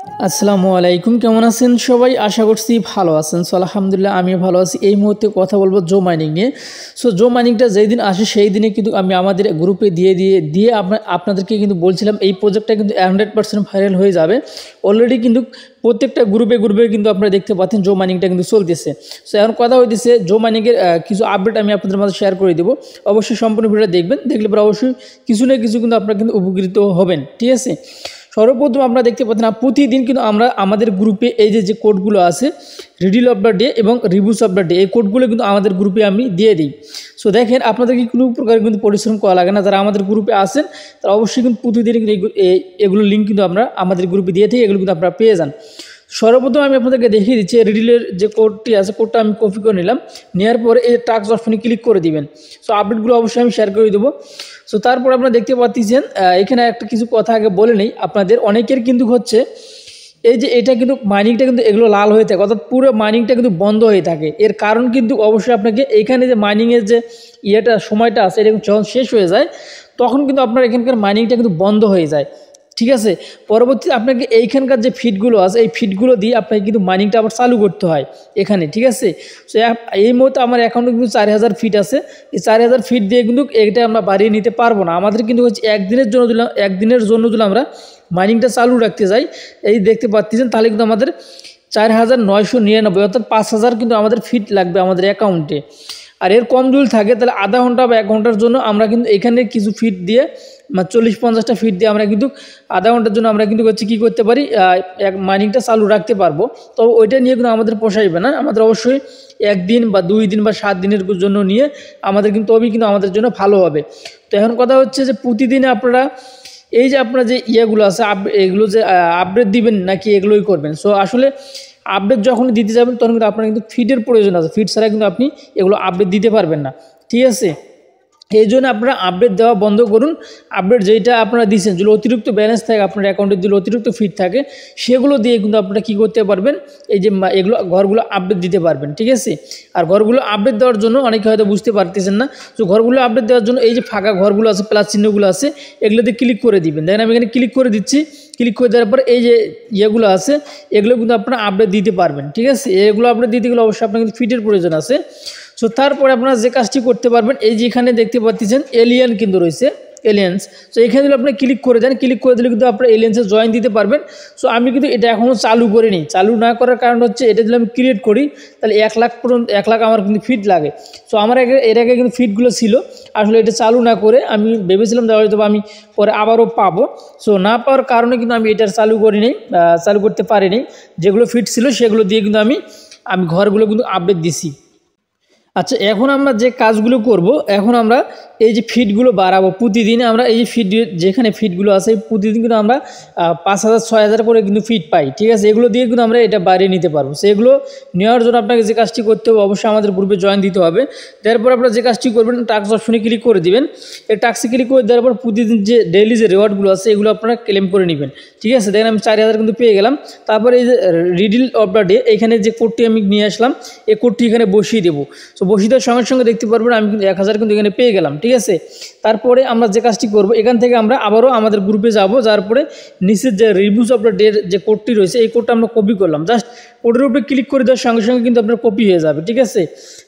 আসসালামু আলাইকুম, কেমন আছেন সবাই? আশা করছি ভালো আছেন। সো আলহামদুলিল্লাহ আমিও ভালো আছি। এই মুহূর্তে কথা বলবো জো মাইনিং নিয়ে। সো জো মাইনিংটা যেই দিন আসে সেই দিনে কিন্তু আমি আমাদের গ্রুপে দিয়ে আপনাদেরকে কিন্তু বলছিলাম এই প্রজেক্টটা কিন্তু 100% ভাইরাল হয়ে যাবে। অলরেডি কিন্তু প্রত্যেকটা গ্রুপে কিন্তু আপনারা দেখতে পাচ্ছেন জো মাইনিংটা কিন্তু চলতেছে। সো এখন কথা হইতেছে জো মাইনিংয়ের কিছু আপডেট আমি আপনাদের মাঝে শেয়ার করে দেবো। অবশ্যই সম্পূর্ণ ভিডিওটা দেখবেন, দেখলে পরে অবশ্যই কিছু না কিছু কিন্তু আপনারা কিন্তু উপকৃত হবেন। ঠিক আছে, সর্বপ্রথম আপনারা দেখতে পাচ্ছেন প্রতিদিন কিন্তু আমরা আমাদের গ্রুপে এই যে কোডগুলো আছে রিডিল অফ দ্য ডে এবং রিভিউস অফ দ্য ডে, এই কোডগুলো কিন্তু আমাদের গ্রুপে আমি দিয়ে দিই। সো দেখেন আপনাদেরকে কোনো প্রকার কিন্তু পরিশ্রম করা লাগে না। যারা আমাদের গ্রুপে আসেন তারা অবশ্যই কিন্তু প্রতিদিন কিন্তু এগুলো লিঙ্ক কিন্তু আমরা আমাদের গ্রুপে দিয়ে থাকি, এগুলো কিন্তু আপনারা পেয়ে যান। সর্বপ্রথম আমি আপনাদেরকে দেখিয়ে দিচ্ছি রিডিলের যে কোডটি আছে, কোডটা আমি কপি করে নিলাম। নেওয়ার পরে এই টাস্ক অপশনে ক্লিক করে দিবেন। সো আপডেটগুলো অবশ্যই আমি শেয়ার করে দেবো। সো তারপর আপনারা দেখতে পাচ্ছেন এখানে একটা কিছু কথা আগে বলে নেই, আপনাদের অনেকের কিন্তু হচ্ছে এই যে এটা কিন্তু মাইনিংটা কিন্তু এগুলো লাল হয়ে থাকে, অর্থাৎ পুরো মাইনিংটা কিন্তু বন্ধ হয়ে থাকে। এর কারণ কিন্তু অবশ্যই আপনাকে এইখানে যে মাইনিংয়ের যে সময়টা আছে এটা যখন শেষ হয়ে যায় তখন কিন্তু আপনার এখানকার মাইনিংটা কিন্তু বন্ধ হয়ে যায়। ঠিক আছে, পরবর্তীতে আপনাকে এইখানকার যে ফিডগুলো আছে এই ফিডগুলো দিয়ে আপনাকে কিন্তু মাইনিংটা আবার চালু করতে হয় এখানে। ঠিক আছে, সো এই মুহূর্তে আমার অ্যাকাউন্টে কিন্তু 4000 ফিট আছে। এই 4000 ফিট দিয়ে কিন্তু এটা আমরা বাড়িয়ে নিতে পারবো না। আমাদের কিন্তু হচ্ছে একদিনের জন্য যদি আমরা মাইনিংটা চালু রাখতে যাই, এই দেখতে পাচ্ছেন, তাহলে কিন্তু আমাদের 4999 অর্থাৎ 5000 কিন্তু আমাদের ফিট লাগবে আমাদের অ্যাকাউন্টে। আর এর কম যদি থাকে তাহলে আধা ঘন্টা বা 1 ঘন্টার জন্য আমরা কিন্তু এখানে কিছু ফিট দিয়ে 40-50টা ফিট দিয়ে আমরা কিন্তু আধা ঘন্টার জন্য আমরা কিন্তু হচ্ছে কী করতে পারি, মাইনিংটা চালু রাখতে পারবো। তো ওইটা নিয়ে কিন্তু আমাদের পোষাইবে না, আমাদের অবশ্যই 1 দিন বা 2 দিন বা 7 দিনের জন্য নিয়ে আমাদের কিন্তু তবেই কিন্তু আমাদের জন্য ভালো হবে। তো এখন কথা হচ্ছে যে প্রতিদিনে আপনারা এই যে আপনার যে ইয়েগুলো আছে এগুলো যে আপডেট দিবেন নাকি এগুলোই করবেন। সো আসলে আপডেট যখন দিতে যাবেন তখন কিন্তু আপনার কিন্তু ফিডের প্রয়োজন আছে, ফিড ছাড়া কিন্তু আপনি এগুলো আপডেট দিতে পারবেন না। ঠিক আছে, এই জন্য আপনারা আপডেট দেওয়া বন্ধ করুন। আপডেট যেটা আপনারা দিচ্ছেন, যদি অতিরিক্ত ব্যালেন্স থাকে আপনার অ্যাকাউন্টে, যদি অতিরিক্ত ফিট থাকে সেগুলো দিয়ে কিন্তু আপনারা কী করতে পারবেন, এই যে এগুলো ঘরগুলো আপডেট দিতে পারবেন। ঠিক আছে, আর ঘরগুলো আপডেট দেওয়ার জন্য অনেকে হয়তো বুঝতে পারতেছেন না। তো ঘরগুলো আপডেট দেওয়ার জন্য এই যে ফাঁকা ঘরগুলো আছে প্লাস চিহ্নগুলো আছে এগুলোতে ক্লিক করে দিবেন। দেখেন আমি এখানে ক্লিক করে দিচ্ছি। ক্লিক করে দেওয়ার পর এই যে ইয়েগুলো আছে এগুলো কিন্তু আপনারা আপডেট দিতে পারবেন। ঠিক আছে, এগুলো আপডেট দিতে গেলে অবশ্যই আপনার কিন্তু ফিটের প্রয়োজন আছে। সো তারপরে আপনারা যে কাজটি করতে পারবেন, এই যে এখানে দেখতে পাচ্ছেন এলিয়ান কিন্তু রয়েছে, এলিয়েন্স। সো এখানে যদি আপনি ক্লিক করে দেন, ক্লিক করে দিলে কিন্তু আপনার এলিয়েন্সে জয়েন দিতে পারবেন। সো আমি কিন্তু এটা এখনও চালু করিনি। চালু না করার কারণ হচ্ছে এটা যদি আমি ক্রিয়েট করি তাহলে 1 লাখ পর্যন্ত 1 লাখ আমার কিন্তু ফিট লাগে। সো আমার এর আগে কিন্তু ফিটগুলো ছিল, আসলে এটা চালু না করে আমি ভেবেছিলাম যে হয়তো আমি পরে আবারও পাবো। সো না পাওয়ার কারণে কিন্তু আমি এটা চালু করিনি, চালু করতে পারিনি। যেগুলো ফিট ছিল সেগুলো দিয়ে কিন্তু আমি ঘরগুলো কিন্তু আপডেট দিছি। আচ্ছা, এখন আমরা যে কাজগুলো করব, এখন আমরা এই যে ফিটগুলো বাড়াবো। প্রতিদিন আমরা এই যে ফিট যেখানে ফিটগুলো আছে প্রতিদিন কিন্তু আমরা 5000-6000 করে কিন্তু ফিট পাই। ঠিক আছে, এগুলো দিয়ে কিন্তু আমরা এটা বাড়িয়ে নিতে পারবো। সেগুলো নেওয়ার জন্য আপনাকে যে কাজটি করতে হবে অবশ্যই আমাদের গ্রুপে জয়েন দিতে হবে। তারপর আপনারা যে কাজটি করবেন টাস্ক অপশনে ক্লিক করে দিবেন। এই টাস্কে ক্লিক করে দেওয়ার পর প্রতিদিন যে ডেইলি যে রিওয়ার্ডগুলো আছে এগুলো আপনারা ক্লেম করে নেবেন। ঠিক আছে, দেখেন আমি 4000 কিন্তু পেয়ে গেলাম। তারপরে এই যে রিডিল অফ দ্য ডে, এখানে যে কোডটি আমি নিয়ে আসলাম এই কোডটি এখানে বসিয়ে দেবো। সো বসিয়ে দেওয়ার সঙ্গে সঙ্গে দেখতে পারবেন আমি কিন্তু 1000 কিন্তু এখানে পেয়ে গেলাম। ঠিক আছে, তারপরে আমরা যে কাজটি করব, এখান থেকে আমরা আবারও আমাদের গ্রুপে যাব। যার পরে নিচের যে রিভিউস অফ দ্য ডে যে কোডটি রয়েছে এই কোডটা আমরা কপি করলাম। জাস্ট কোডের উপরে ক্লিক করে দেওয়ার সঙ্গে সঙ্গে কিন্তু আপনার কপি হয়ে যাবে। ঠিক আছে,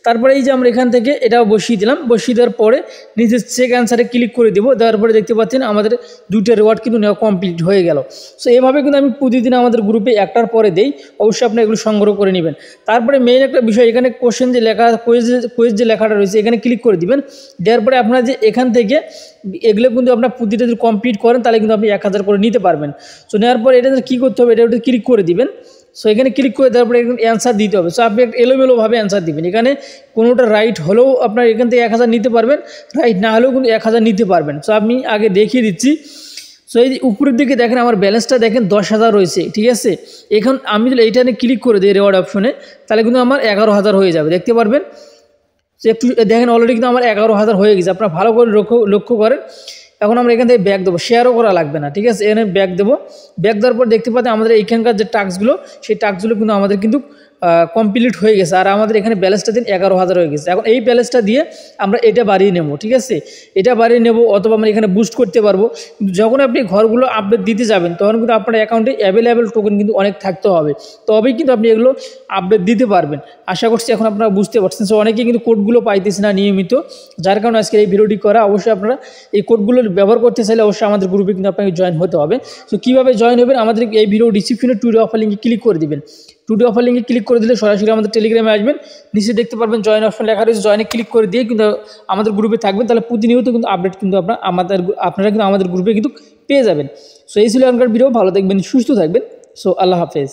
তারপরে এই যে আমরা এখান থেকে এটাও বসিয়ে দিলাম। বসিয়ে দেওয়ার পরে নিচের চেক অ্যান্সারে ক্লিক করে দেবো। দেওয়ার পরে দেখতে পাচ্ছেন আমাদের 2টা রিওয়ার্ড কিন্তু নেওয়া কমপ্লিট হয়ে গেল। সো এইভাবে কিন্তু আমি প্রতিদিন আমাদের গ্রুপে একটার পরে দেই। অবশ্যই আপনি এগুলো সংগ্রহ করে নেবেন। তারপরে মেইন একটা বিষয়, এখানে কোশ্চেন যে লেখা কুইজ যে লেখাটা রয়েছে এখানে ক্লিক করে দিবেন। দেওয়ার পরে আপনারা যে এখান থেকে এগুলো কিন্তু আপনার প্রতিটা যদি কমপ্লিট করেন তাহলে কিন্তু আপনি 1000 করে নিতে পারবেন। সো নেওয়ার পরে এটা কী করতে হবে, এটা ক্লিক করে দিবেন। সো এখানে ক্লিক করে দেওয়ার পরে অ্যান্সার দিতে হবে। সো আপনি একটা এলোমেলোভাবে অ্যান্সার দিবেন। এখানে কোনোটা রাইট হলেও আপনার এখান থেকে 1000 নিতে পারবেন, রাইট না হলেও কিন্তু 1000 নিতে পারবেন। সো আমি আগে দেখিয়ে দিচ্ছি। সো এই উপরের দিকে দেখেন আমার ব্যালেন্সটা দেখেন 10,000 রয়েছে। ঠিক আছে, এখন আমি যদি এইটা নিয়ে ক্লিক করে দিই রিওয়ার্ড অপশনে তাহলে কিন্তু আমার 11,000 হয়ে যাবে, দেখতে পারবেন। সো একটু দেখেন অলরেডি কিন্তু আমার 11,000 হয়ে গেছে। আপনারা ভালো করে লক্ষ্য করেন। এখন আমরা এখান থেকে ব্যাক দেবো, শেয়ারও করা লাগবে না। ঠিক আছে, এখানে ব্যাক দেবো। ব্যাক দেওয়ার পর দেখতে পাচ্ছেন আমাদের এইখানকার যে টাস্কগুলো সেই টাস্কগুলো কিন্তু আমাদের কিন্তু কমপ্লিট হয়ে গেছে, আর আমাদের এখানে ব্যালেন্সটা দিন 11,000 হয়ে গেছে। এখন এই ব্যালেন্সটা দিয়ে আমরা এটা বাড়িয়ে নেব, ঠিক আছে, এটা বাড়িয়ে নেব, অথবা আমরা এখানে বুস্ট করতে পারবো। কিন্তু যখন আপনি ঘরগুলো আপডেট দিতে যাবেন তখন কিন্তু আপনার অ্যাকাউন্টে অ্যাভেলেবেল টোকেন কিন্তু অনেক থাকতে হবে, তবেই কিন্তু আপনি এগুলো আপডেট দিতে পারবেন। আশা করছি এখন আপনারা বুঝতে পারছেন। সো অনেকেই কিন্তু কোডগুলো পাইতেছে না নিয়মিত, যার কারণে আজকে এই ভিডিওটি করা। অবশ্যই আপনারা এই কোডগুলো ব্যবহার করতে চাইলে অবশ্যই আমাদের গ্রুপে কিন্তু আপনাকে জয়েন হতে হবে। সো কীভাবে জয়েন হবেন, আমাদের এই ভিডিও ডিসক্রিপশনে টুডে অফার লিঙ্কে ক্লিক করে দিবেন। টুডে অফার লিঙ্কে ক্লিক করে দিলে সরাসরি আমাদের টেলিগ্রামে আসবেন, নিচে দেখতে পারবেন জয়েন অপশন লেখা রয়েছে, জয়েনে ক্লিক করে দিয়ে কিন্তু আমাদের গ্রুপে থাকবেন। তাহলে প্রতিনিয়ত কিন্তু আপডেট কিন্তু আপনারা কিন্তু আমাদের গ্রুপে কিন্তু পেয়ে যাবেন। সো এই ছিল এখনকার ভিডিও। ভালো থাকবেন, সুস্থ থাকবেন। সো আল্লাহ হাফেজ।